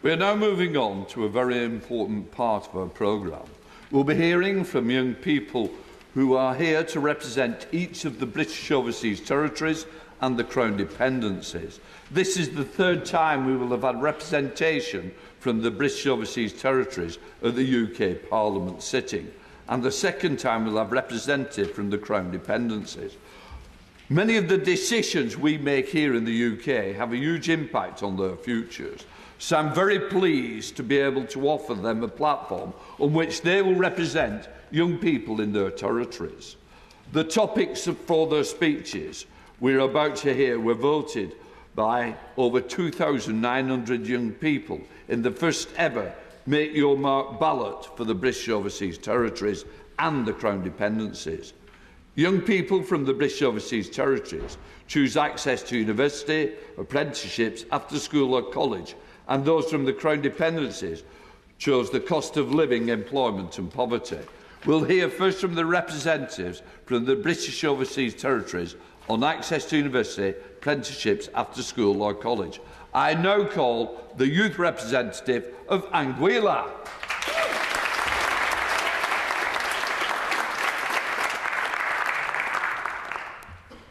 We are now moving on to a very important part of our programme. We'll be hearing from young people who are here to represent each of the British Overseas Territories and the Crown Dependencies. This is the third time we will have had representation from the British Overseas Territories at the UK Parliament sitting, and the second time we'll have representative from the Crown Dependencies. Many of the decisions we make here in the UK have a huge impact on their futures, so I'm very pleased to be able to offer them a platform on which they will represent young people in their territories. The topics for their speeches we're about to hear were voted by over 2,900 young people in the first ever Make Your Mark ballot for the British Overseas Territories and the Crown Dependencies. Young people from the British Overseas Territories choose access to university, apprenticeships, after school or college, and those from the Crown Dependencies chose the cost of living, employment and poverty. We'll hear first from the representatives from the British Overseas Territories on access to university, apprenticeships, after school or college. I now call the youth representative of Anguilla.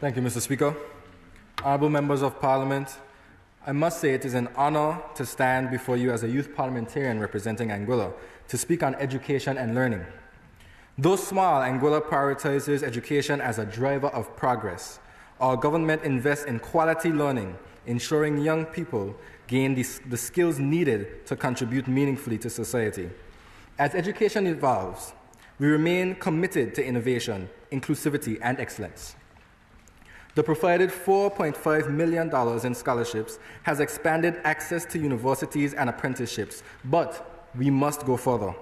Thank you, Mr. Speaker. Honourable Members of Parliament, I must say it is an honour to stand before you as a youth parliamentarian representing Anguilla to speak on education and learning. Though small, Anguilla prioritises education as a driver of progress. Our government invests in quality learning, ensuring young people gain the skills needed to contribute meaningfully to society. As education evolves, we remain committed to innovation, inclusivity, and excellence. The provided $4.5 million in scholarships has expanded access to universities and apprenticeships, but we must go further.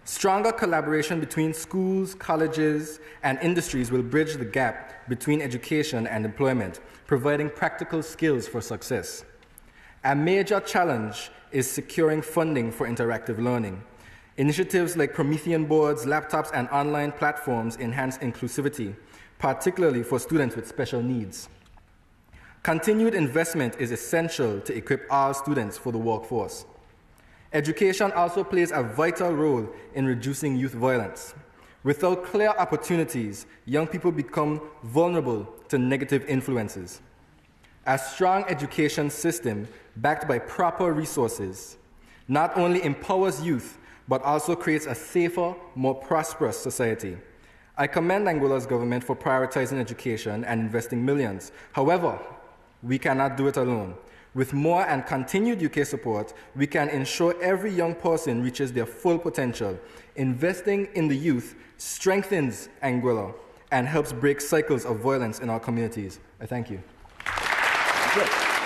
Stronger collaboration between schools, colleges, and industries will bridge the gap between education and employment, providing practical skills for success. A major challenge is securing funding for interactive learning. Initiatives like Promethean boards, laptops, and online platforms enhance inclusivity, particularly for students with special needs. Continued investment is essential to equip all students for the workforce. Education also plays a vital role in reducing youth violence. Without clear opportunities, young people become vulnerable to negative influences. A strong education system backed by proper resources not only empowers youth, but also creates a safer, more prosperous society. I commend Anguilla's government for prioritizing education and investing millions. However, we cannot do it alone. With more and continued UK support, we can ensure every young person reaches their full potential. Investing in the youth strengthens Anguilla and helps break cycles of violence in our communities. I thank you.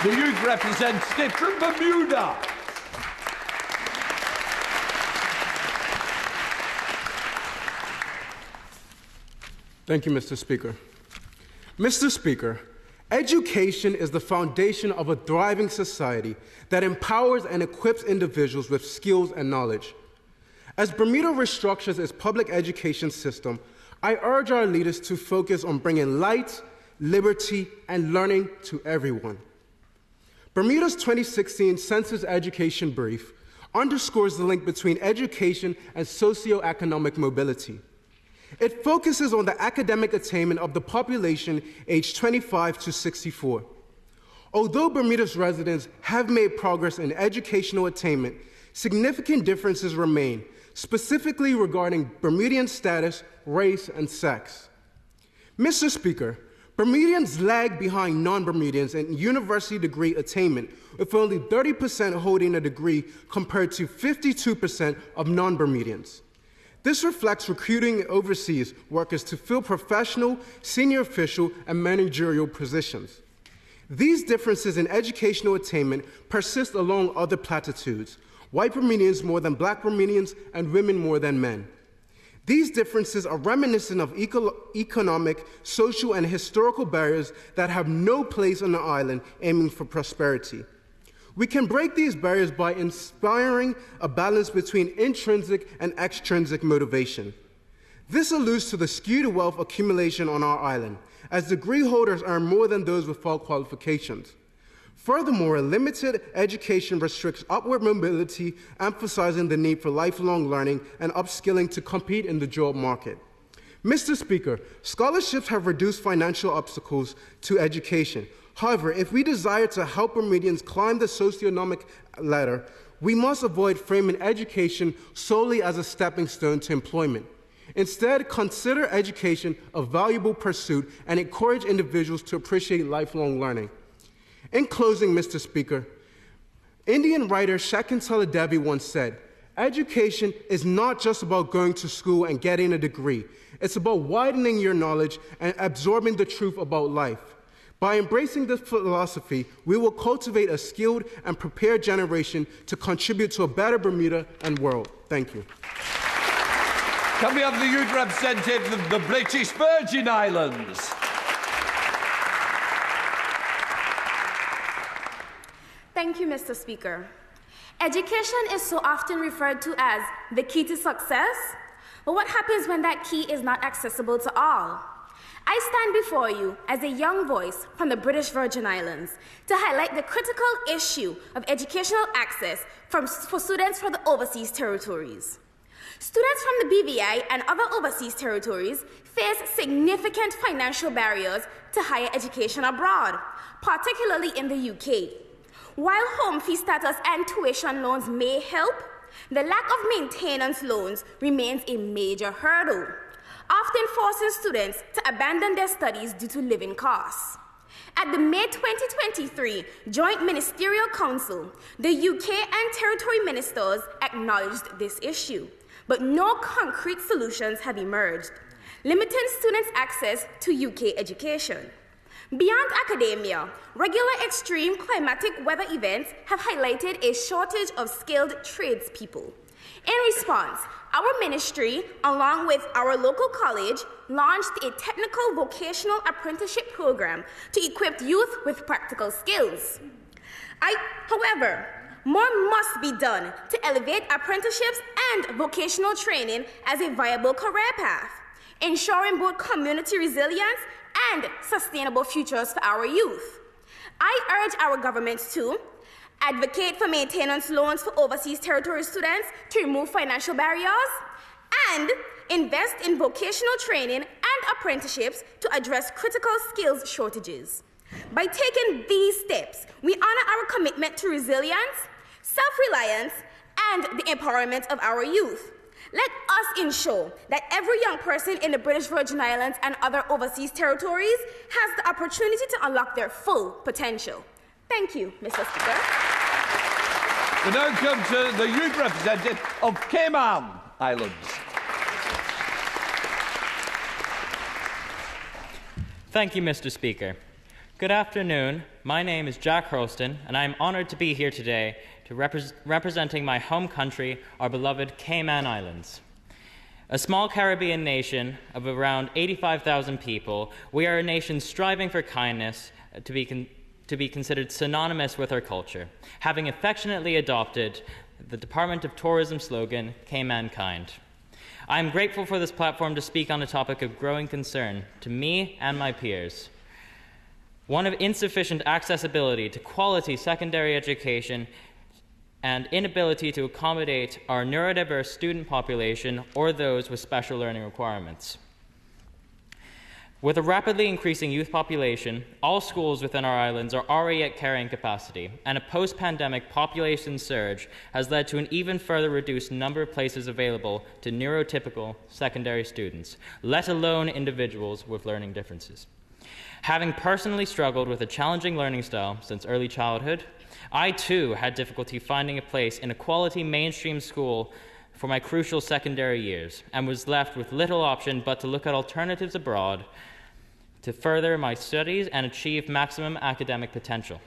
The youth representative from Bermuda. Thank you, Mr. Speaker. Mr. Speaker, education is the foundation of a thriving society that empowers and equips individuals with skills and knowledge. As Bermuda restructures its public education system, I urge our leaders to focus on bringing light, liberty, and learning to everyone. Bermuda's 2016 Census Education Brief underscores the link between education and socioeconomic mobility. It focuses on the academic attainment of the population aged 25 to 64. Although Bermuda's residents have made progress in educational attainment, significant differences remain, specifically regarding Bermudian status, race, and sex. Mr. Speaker, Bermudians lag behind non-Bermudians in university degree attainment, with only 30% holding a degree compared to 52% of non-Bermudians. This reflects recruiting overseas workers to fill professional, senior official, and managerial positions. These differences in educational attainment persist along other platitudes: white Bermudians more than black Bermudians, and women more than men. These differences are reminiscent of economic, social, and historical barriers that have no place on the island aiming for prosperity. We can break these barriers by inspiring a balance between intrinsic and extrinsic motivation. This alludes to the skewed wealth accumulation on our island, as degree holders earn more than those without qualifications. Furthermore, limited education restricts upward mobility, emphasizing the need for lifelong learning and upskilling to compete in the job market. Mr. Speaker, scholarships have reduced financial obstacles to education. However, if we desire to help Bermudians climb the socioeconomic ladder, we must avoid framing education solely as a stepping stone to employment. Instead, consider education a valuable pursuit and encourage individuals to appreciate lifelong learning. In closing, Mr. Speaker, Indian writer Shakuntala Devi once said, "Education is not just about going to school and getting a degree. It's about widening your knowledge and absorbing the truth about life. By embracing this philosophy, we will cultivate a skilled and prepared generation to contribute to a better Bermuda and world." Thank you. Can we have the youth representative of the British Virgin Islands? Thank you, Mr. Speaker. Education is so often referred to as the key to success, but what happens when that key is not accessible to all? I stand before you as a young voice from the British Virgin Islands to highlight the critical issue of educational access for students from the overseas territories. Students from the BVI and other overseas territories face significant financial barriers to higher education abroad, particularly in the UK. While home fee status and tuition loans may help, the lack of maintenance loans remains a major hurdle, often forcing students to abandon their studies due to living costs. At the May 2023 Joint Ministerial Council, the UK and territory ministers acknowledged this issue, but no concrete solutions have emerged, limiting students' access to UK education. Beyond academia, regular extreme climatic weather events have highlighted a shortage of skilled tradespeople. In response, our ministry, along with our local college, launched a technical vocational apprenticeship program to equip youth with practical skills. However, more must be done to elevate apprenticeships and vocational training as a viable career path, ensuring both community resilience and sustainable futures for our youth. I urge our governments to advocate for maintenance loans for overseas territory students to remove financial barriers, and invest in vocational training and apprenticeships to address critical skills shortages. By taking these steps, we honor our commitment to resilience, self-reliance, and the empowerment of our youth. Let us ensure that every young person in the British Virgin Islands and other overseas territories has the opportunity to unlock their full potential. Thank you, Mr. Speaker. We now come to the youth representative of Cayman Islands. Thank you, Mr. Speaker. Good afternoon. My name is Jack Hurlston, and I am honored to be here today to representing my home country, our beloved Cayman Islands. A small Caribbean nation of around 85,000 people, we are a nation striving for kindness to be considered synonymous with our culture, having affectionately adopted the Department of Tourism slogan, Cayman Kind. I am grateful for this platform to speak on a topic of growing concern to me and my peers. One of insufficient accessibility to quality secondary education and inability to accommodate our neurodiverse student population or those with special learning requirements. With a rapidly increasing youth population, all schools within our islands are already at carrying capacity, and a post-pandemic population surge has led to an even further reduced number of places available to neurotypical secondary students, let alone individuals with learning differences. Having personally struggled with a challenging learning style since early childhood, I too had difficulty finding a place in a quality mainstream school for my crucial secondary years, and was left with little option but to look at alternatives abroad to further my studies and achieve maximum academic potential.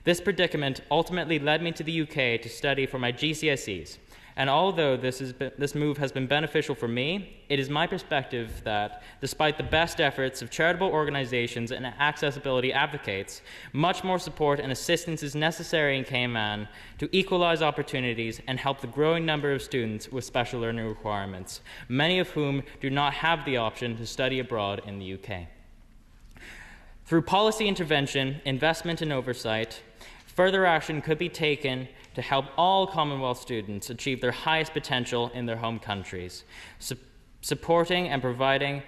This predicament ultimately led me to the UK to study for my GCSEs, and although this move has been beneficial for me, it is my perspective that, despite the best efforts of charitable organizations and accessibility advocates, much more support and assistance is necessary in Cayman to equalize opportunities and help the growing number of students with special learning requirements, many of whom do not have the option to study abroad in the UK. Through policy intervention, investment and oversight, Further action could be taken to help all Commonwealth students achieve their highest potential in their home countries, supporting and providing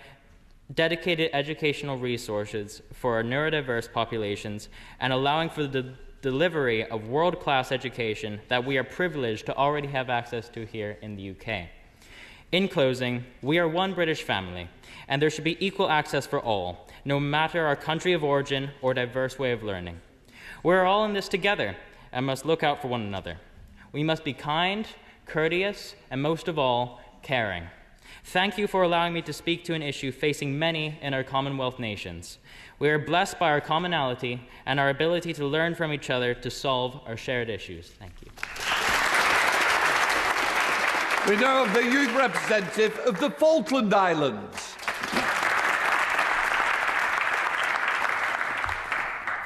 dedicated educational resources for our neurodiverse populations, and allowing for the delivery of world-class education that we are privileged to already have access to here in the UK. In closing, we are one British family, and there should be equal access for all, no matter our country of origin or diverse way of learning. We're all in this together and must look out for one another. We must be kind, courteous, and most of all, caring. Thank you for allowing me to speak to an issue facing many in our Commonwealth nations. We are blessed by our commonality and our ability to learn from each other to solve our shared issues. Thank you. We now have the youth representative of the Falkland Islands.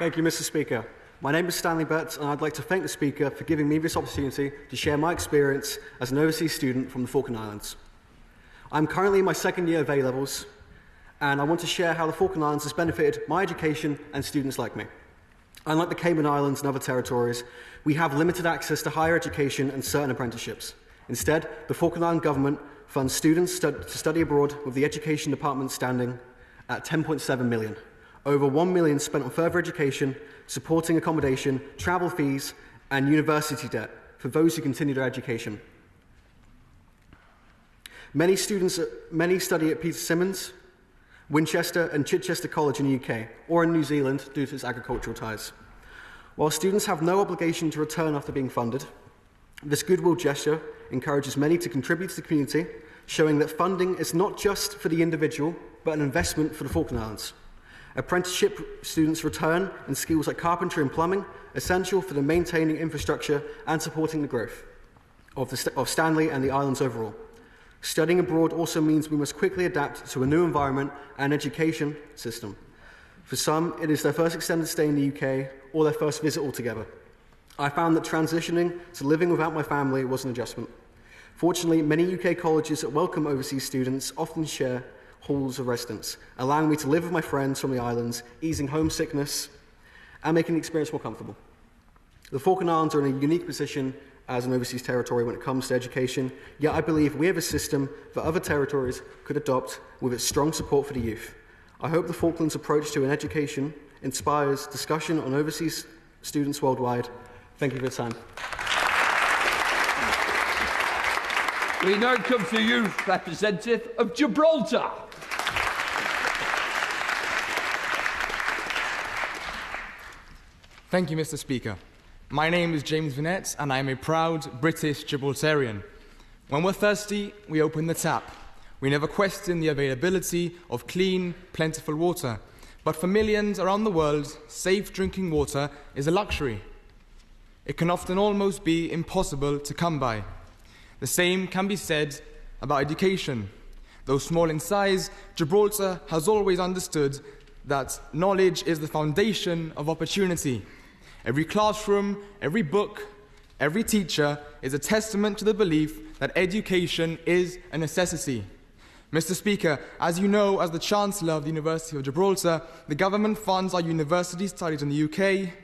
Thank you, Mr. Speaker. My name is Stanley Betts, and I'd like to thank the Speaker for giving me this opportunity to share my experience as an overseas student from the Falkland Islands. I'm currently in my second year of A-levels, and I want to share how the Falkland Islands has benefited my education and students like me. Unlike the Cayman Islands and other territories, we have limited access to higher education and certain apprenticeships. Instead, the Falkland Island government funds students to study abroad, with the Education Department standing at $10.7 million. Over $1 million spent on further education, supporting accommodation, travel fees, and university debt for those who continue their education. Many study at Peter Symonds, Winchester and Chichester College in the UK, or in New Zealand due to its agricultural ties. While students have no obligation to return after being funded, this goodwill gesture encourages many to contribute to the community, showing that funding is not just for the individual, but an investment for the Falkland Islands. Apprenticeship students return in skills like carpentry and plumbing, essential for the maintaining infrastructure and supporting the growth of Stanley and the islands overall. Studying abroad also means we must quickly adapt to a new environment and education system. For some, it is their first extended stay in the UK or their first visit altogether. I found that transitioning to living without my family was an adjustment. Fortunately, many UK colleges that welcome overseas students often share halls of residence, allowing me to live with my friends from the islands, easing homesickness and making the experience more comfortable. The Falkland Islands are in a unique position as an overseas territory when it comes to education, yet I believe we have a system that other territories could adopt with its strong support for the youth. I hope the Falklands approach to an education inspires discussion on overseas students worldwide. Thank you for your time. We now come to the youth representative of Gibraltar. Thank you, Mr. Speaker. My name is James Vinette, and I am a proud British Gibraltarian. When we're thirsty, we open the tap. We never question the availability of clean, plentiful water. But for millions around the world, safe drinking water is a luxury. It can often almost be impossible to come by. The same can be said about education. Though small in size, Gibraltar has always understood that knowledge is the foundation of opportunity. Every classroom, every book, every teacher is a testament to the belief that education is a necessity. Mr. Speaker, as you know, as the Chancellor of the University of Gibraltar, the government funds our university studies in the UK,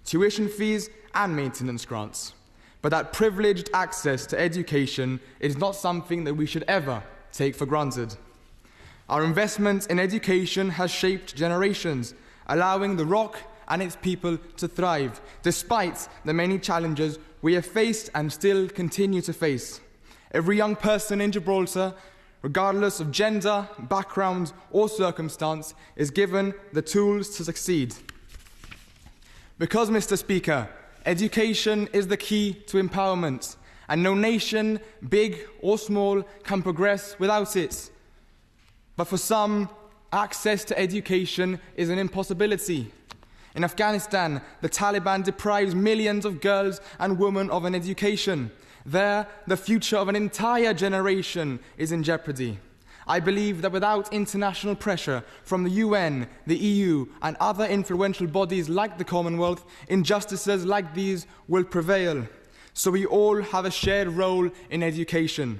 tuition fees and maintenance grants. But that privileged access to education is not something that we should ever take for granted. Our investment in education has shaped generations, allowing the Rock and its people to thrive, despite the many challenges we have faced and still continue to face. Every young person in Gibraltar, regardless of gender, background, or circumstance, is given the tools to succeed. Because, Mr. Speaker, education is the key to empowerment, and no nation, big or small, can progress without it. But for some, access to education is an impossibility. In Afghanistan, the Taliban deprives millions of girls and women of an education. There, the future of an entire generation is in jeopardy. I believe that without international pressure from the UN, the EU, and other influential bodies like the Commonwealth, injustices like these will prevail. So we all have a shared role in education.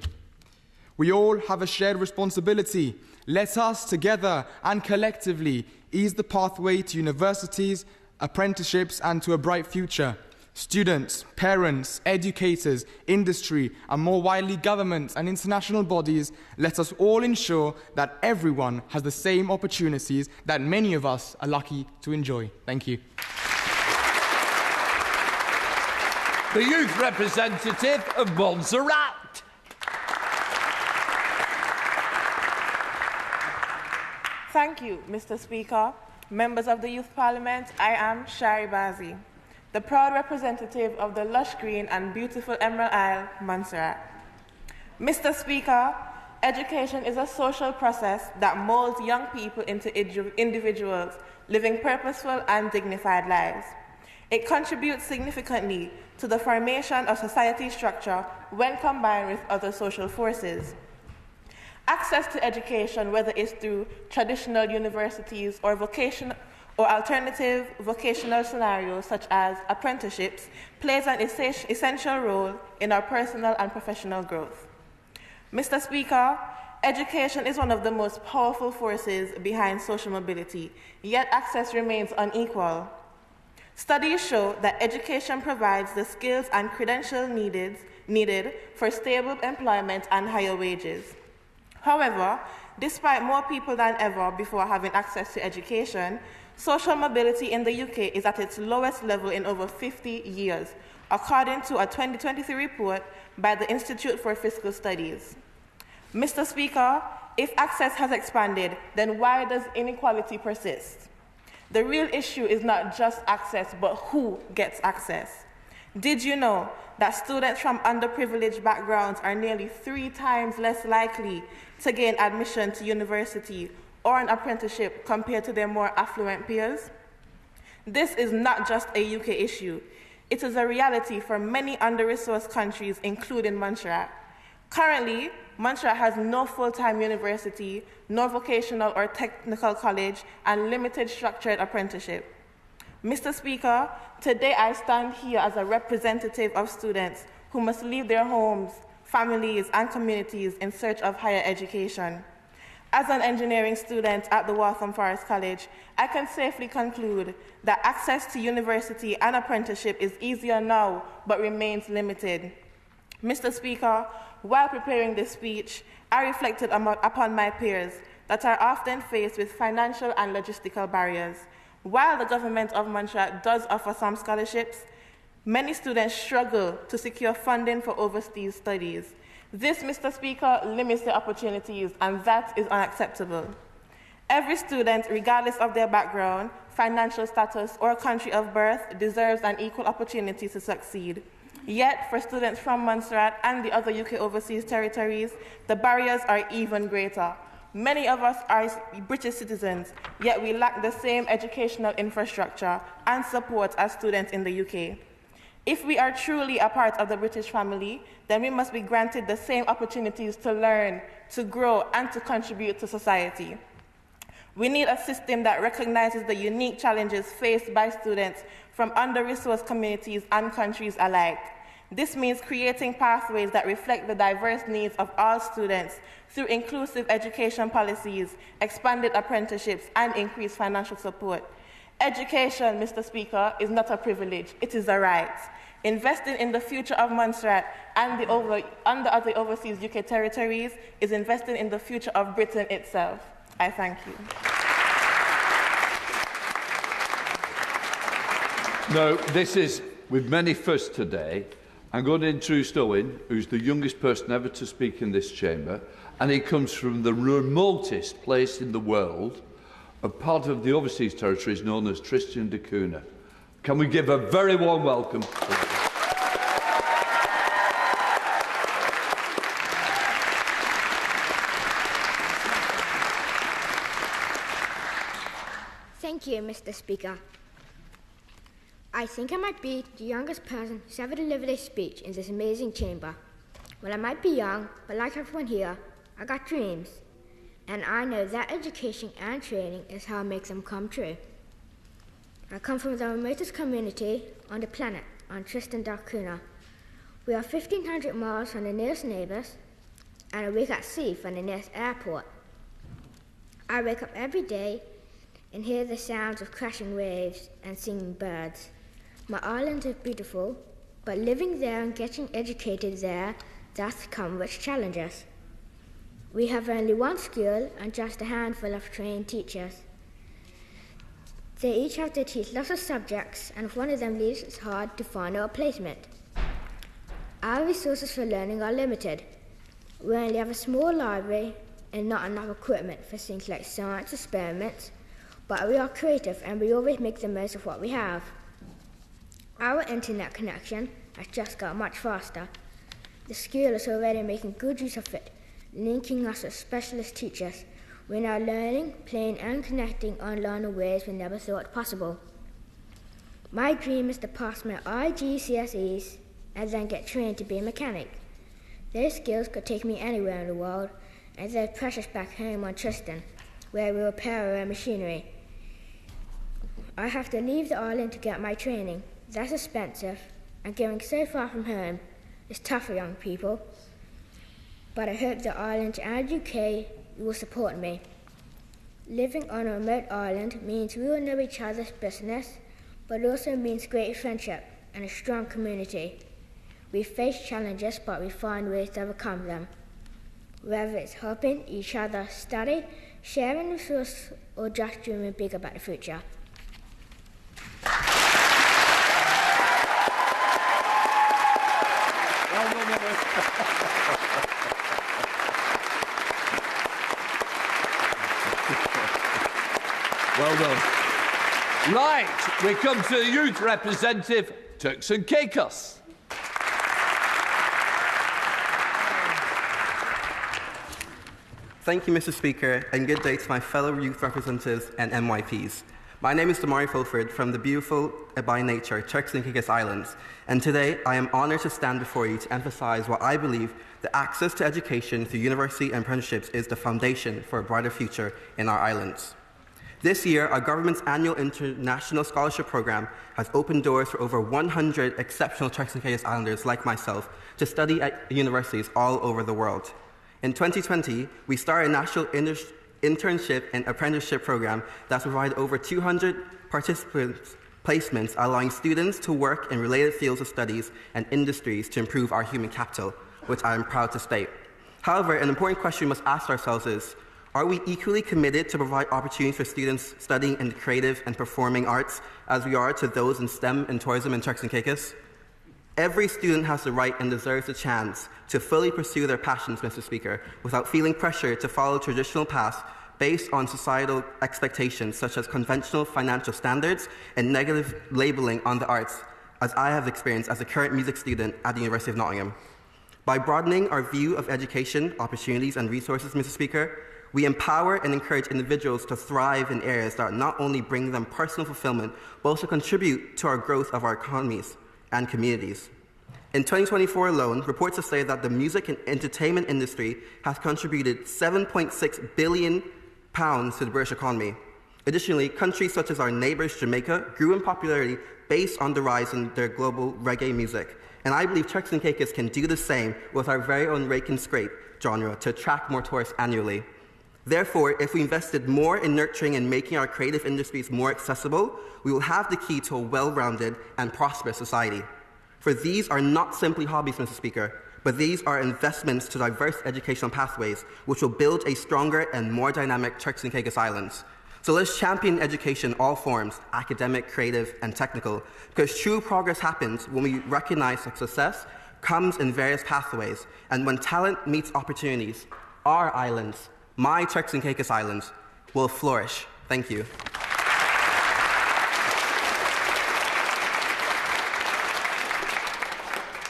We all have a shared responsibility. Let us, together and collectively, ease the pathway to universities apprenticeships, and to a bright future. Students, parents, educators, industry, and more widely government and international bodies, let us all ensure that everyone has the same opportunities that many of us are lucky to enjoy. Thank you. The youth representative of Montserrat. Thank you, Mr. Speaker. Members of the Youth Parliament, I am Shari Bazi, the proud representative of the lush green and beautiful Emerald Isle, Montserrat. Mr. Speaker, education is a social process that molds young people into individuals living purposeful and dignified lives. It contributes significantly to the formation of society structure when combined with other social forces. Access to education, whether it's through traditional universities or alternative vocational scenarios such as apprenticeships, plays an essential role in our personal and professional growth. Mr. Speaker, education is one of the most powerful forces behind social mobility, yet access remains unequal. Studies show that education provides the skills and credentials needed for stable employment and higher wages. However, despite more people than ever before having access to education, social mobility in the UK is at its lowest level in over 50 years, according to a 2023 report by the Institute for Fiscal Studies. Mr. Speaker, if access has expanded, then why does inequality persist? The real issue is not just access, but who gets access. Did you know that students from underprivileged backgrounds are nearly 3 times less likely to gain admission to university or an apprenticeship compared to their more affluent peers? This is not just a UK issue. It is a reality for many under-resourced countries, including Montserrat. Currently, Montserrat has no full-time university, no vocational or technical college, and limited structured apprenticeship. Mr. Speaker, today I stand here as a representative of students who must leave their homes, families, and communities in search of higher education. As an engineering student at the Waltham Forest College, I can safely conclude that access to university and apprenticeship is easier now, but remains limited. Mr. Speaker, while preparing this speech, I reflected upon my peers that are often faced with financial and logistical barriers. While the government of Montserrat does offer some scholarships, many students struggle to secure funding for overseas studies. This, Mr. Speaker, limits their opportunities, and that is unacceptable. Every student, regardless of their background, financial status, or country of birth, deserves an equal opportunity to succeed. Yet, for students from Montserrat and the other UK overseas territories, the barriers are even greater. Many of us are British citizens, yet we lack the same educational infrastructure and support as students in the UK. If we are truly a part of the British family, then we must be granted the same opportunities to learn, to grow, and to contribute to society. We need a system that recognizes the unique challenges faced by students from under-resourced communities and countries alike. This means creating pathways that reflect the diverse needs of all students through inclusive education policies, expanded apprenticeships, and increased financial support. Education, Mr. Speaker, is not a privilege, it is a right. Investing in the future of Montserrat and the other overseas UK territories is investing in the future of Britain itself. I thank you. No, this is, with many firsts today, I'm going to introduce Owen, who's the youngest person ever to speak in this chamber, and he comes from the remotest place in the world, a part of the overseas territories known as Tristan da Cunha. Can we give a very warm welcome? Thank you, Mr. Speaker. I think I might be the youngest person who's ever delivered a speech in this amazing chamber. Well, I might be young, but like everyone here, I got dreams. And I know that education and training is how I make them come true. I come from the remotest community on the planet, on Tristan da Cunha. We are 1,500 miles from the nearest neighbours, and a week at sea from the nearest airport. I wake up every day and hear the sounds of crashing waves and singing birds. My island is beautiful, but living there and getting educated there does come with challenges. We have only one school and just a handful of trained teachers. They each have to teach lots of subjects, and if one of them leaves, it's hard to find a replacement. Our resources for learning are limited. We only have a small library and not enough equipment for things like science experiments, but we are creative and we always make the most of what we have. Our internet connection has just got much faster. The school is already making good use of it, linking us with specialist teachers. We're now learning, playing and connecting online in ways we never thought possible. My dream is to pass my IGCSEs and then get trained to be a mechanic. Those skills could take me anywhere in the world, and they're precious back home on Tristan, where we repair our own machinery. I have to leave the island to get my training. That's expensive, and going so far from home is tough for young people. But I hope the island and UK will support me. Living on a remote island means we will know each other's business, but also means great friendship and a strong community. We face challenges, but we find ways to overcome them. Whether it's helping each other study, sharing resources, or just dreaming big about the future. Well done. Right, we come to the youth representative, Turks and Caicos. Thank you, Mr. Speaker, and good day to my fellow youth representatives and MYPs. My name is Damari Fulford from the beautiful, by nature, Turks and Caicos Islands, and today I am honoured to stand before you to emphasise what I believe that access to education through university and apprenticeships is the foundation for a brighter future in our islands. This year, our government's annual international scholarship program has opened doors for over 100 exceptional Turks and Caicos Islanders like myself to study at universities all over the world. In 2020, we started a national internship and apprenticeship program that's provided over 200 participants placements, allowing students to work in related fields of studies and industries to improve our human capital, which I am proud to state. However, an important question we must ask ourselves is, are we equally committed to provide opportunities for students studying in the creative and performing arts as we are to those in STEM and tourism in Turks and Caicos? Every student has the right and deserves a chance to fully pursue their passions, Mr. Speaker, without feeling pressure to follow traditional paths based on societal expectations such as conventional financial standards and negative labeling on the arts, as I have experienced as a current music student at the University of Nottingham. By broadening our view of education, opportunities and resources, Mr. Speaker, we empower and encourage individuals to thrive in areas that not only bring them personal fulfillment, but also contribute to our growth of our economies and communities. In 2024 alone, reports have stated that the music and entertainment industry has contributed £7.6 billion to the British economy. Additionally, countries such as our neighbours Jamaica grew in popularity based on the rise in their global reggae music. And I believe Turks and Caicos can do the same with our very own rake and scrape genre to attract more tourists annually. Therefore, if we invested more in nurturing and making our creative industries more accessible, we will have the key to a well-rounded and prosperous society. For these are not simply hobbies, Mr. Speaker, but these are investments to diverse educational pathways, which will build a stronger and more dynamic Turks and Caicos Islands. So let's champion education in all forms, academic, creative, and technical, because true progress happens when we recognize that success comes in various pathways, and when talent meets opportunities, our islands, my Turks and Caicos Islands, will flourish. Thank you.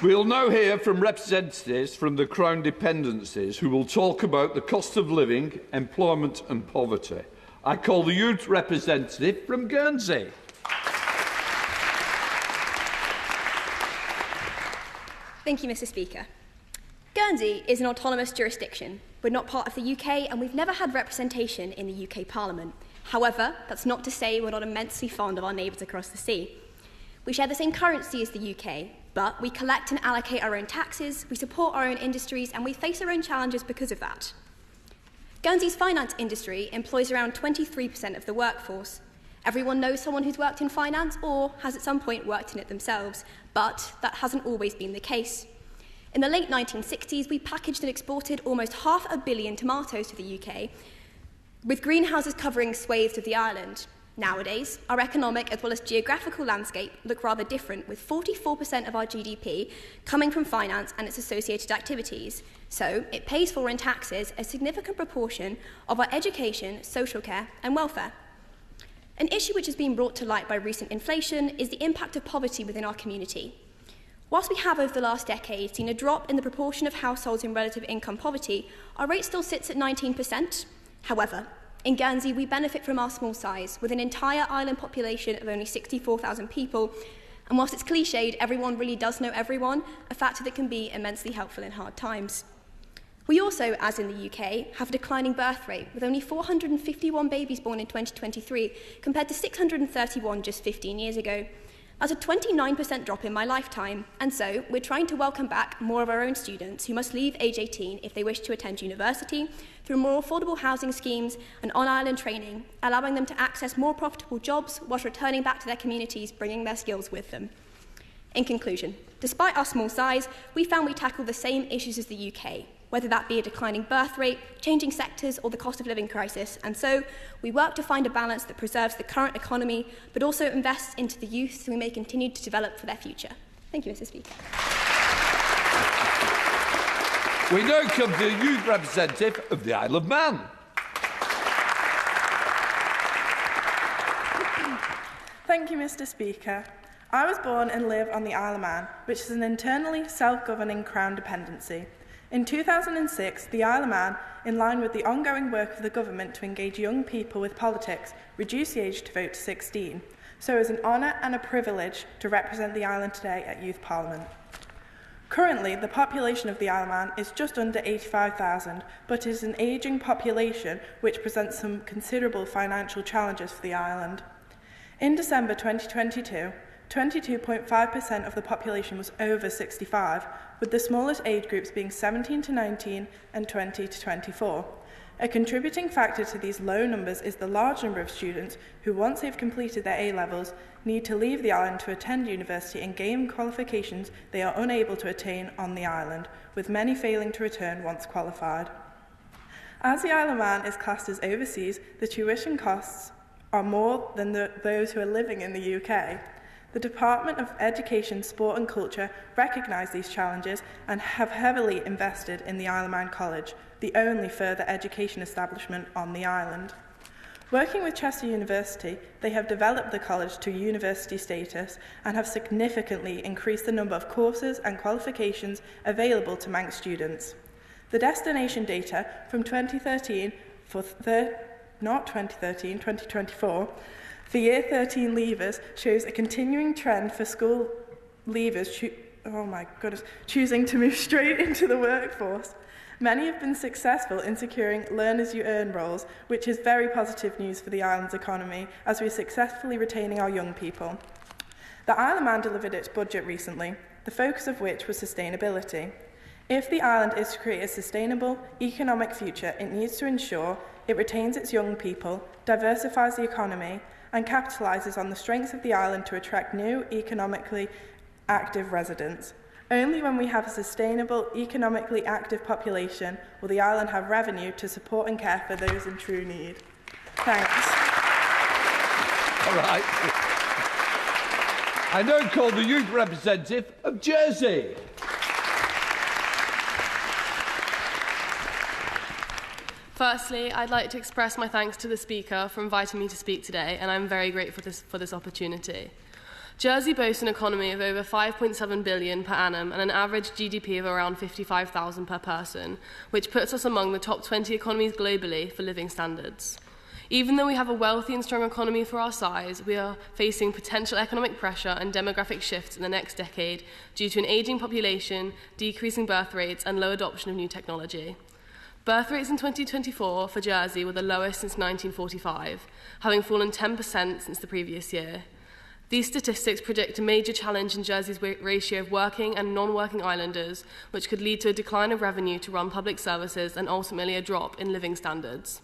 We'll now hear from representatives from the Crown Dependencies who will talk about the cost of living, employment and poverty. I call the youth representative from Guernsey. Thank you, Mr. Speaker. Guernsey is an autonomous jurisdiction. We're not part of the UK and we've never had representation in the UK Parliament. However, that's not to say we're not immensely fond of our neighbours across the sea. We share the same currency as the UK, but we collect and allocate our own taxes, we support our own industries, and we face our own challenges because of that. Guernsey's finance industry employs around 23% of the workforce. Everyone knows someone who's worked in finance or has at some point worked in it themselves, but that hasn't always been the case. In the late 1960s, we packaged and exported almost 500 million tomatoes to the UK, with greenhouses covering swathes of the island. Nowadays, our economic as well as geographical landscape look rather different, with 44% of our GDP coming from finance and its associated activities. So it pays for in taxes a significant proportion of our education, social care and welfare. An issue which has been brought to light by recent inflation is the impact of poverty within our community. Whilst we have over the last decade seen a drop in the proportion of households in relative income poverty, our rate still sits at 19%. However, in Guernsey, we benefit from our small size, with an entire island population of only 64,000 people, and whilst it's cliched, everyone really does know everyone, a factor that can be immensely helpful in hard times. We also, as in the UK, have a declining birth rate, with only 451 babies born in 2023, compared to 631 just 15 years ago. That's a 29% drop in my lifetime, and so we're trying to welcome back more of our own students who must leave age 18 if they wish to attend university through more affordable housing schemes and on-island training, allowing them to access more profitable jobs whilst returning back to their communities, bringing their skills with them. In conclusion, despite our small size, we found we tackle the same issues as the UK, whether that be a declining birth rate, changing sectors, or the cost of living crisis. And so we work to find a balance that preserves the current economy, but also invests into the youth so we may continue to develop for their future. Thank you, Mr. Speaker. We now come to the youth representative of the Isle of Man. Thank you, Mr. Speaker. I was born and live on the Isle of Man, which is an internally self-governing Crown dependency. In 2006, the Isle of Man, in line with the ongoing work of the government to engage young people with politics, reduced the age to vote to 16. So it is an honour and a privilege to represent the island today at Youth Parliament. Currently, the population of the Isle of Man is just under 85,000, but it is an ageing population which presents some considerable financial challenges for the island. In December 2022, 22.5% of the population was over 65, with the smallest age groups being 17 to 19 and 20 to 24. A contributing factor to these low numbers is the large number of students who, once they've completed their A-levels, need to leave the island to attend university and gain qualifications they are unable to attain on the island, with many failing to return once qualified. As the Isle of Man is classed as overseas, the tuition costs are more than those who are living in the UK. The Department of Education, Sport and Culture recognise these challenges and have heavily invested in the Isle of Man College, the only further education establishment on the island. Working with Chester University, they have developed the college to university status and have significantly increased the number of courses and qualifications available to Manx students. The destination data from 2013 for 2024 for Year 13 leavers shows a continuing trend for school leavers choosing to move straight into the workforce. Many have been successful in securing learn-as-you-earn roles, which is very positive news for the island's economy as we are successfully retaining our young people. The Isle of Man delivered its budget recently, the focus of which was sustainability. If the island is to create a sustainable economic future, it needs to ensure it retains its young people, diversifies the economy, and capitalises on the strengths of the island to attract new, economically active residents. Only when we have a sustainable, economically active population will the island have revenue to support and care for those in true need. Thanks. All right. I now call the youth representative of Jersey. Firstly, I'd like to express my thanks to the Speaker for inviting me to speak today, and I'm very grateful for this opportunity. Jersey boasts an economy of over 5.7 billion per annum and an average GDP of around 55,000 per person, which puts us among the top 20 economies globally for living standards. Even though we have a wealthy and strong economy for our size, we are facing potential economic pressure and demographic shifts in the next decade due to an ageing population, decreasing birth rates, and low adoption of new technology. Birth rates in 2024 for Jersey were the lowest since 1945, having fallen 10% since the previous year. These statistics predict a major challenge in Jersey's ratio of working and non-working islanders, which could lead to a decline of revenue to run public services and ultimately a drop in living standards.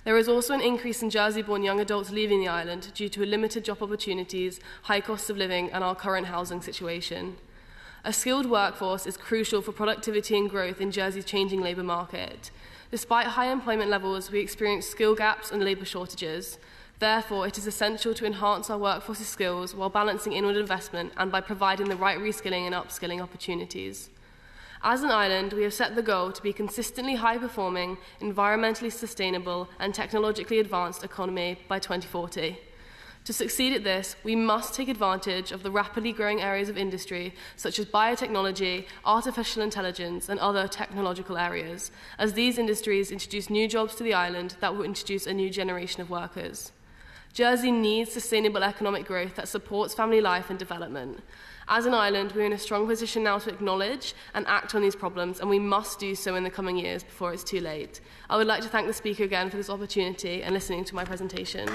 There is also an increase in Jersey-born young adults leaving the island due to limited job opportunities, high costs of living, and our current housing situation. A skilled workforce is crucial for productivity and growth in Jersey's changing labour market. Despite high employment levels, we experience skill gaps and labour shortages. Therefore, it is essential to enhance our workforce's skills while balancing inward investment and by providing the right reskilling and upskilling opportunities. As an island, we have set the goal to be a consistently high-performing, environmentally sustainable and technologically advanced economy by 2040. To succeed at this, we must take advantage of the rapidly growing areas of industry such as biotechnology, artificial intelligence and other technological areas, as these industries introduce new jobs to the island that will introduce a new generation of workers. Jersey needs sustainable economic growth that supports family life and development. As an island, we're in a strong position now to acknowledge and act on these problems, and we must do so in the coming years before it's too late. I would like to thank the Speaker again for this opportunity and listening to my presentation.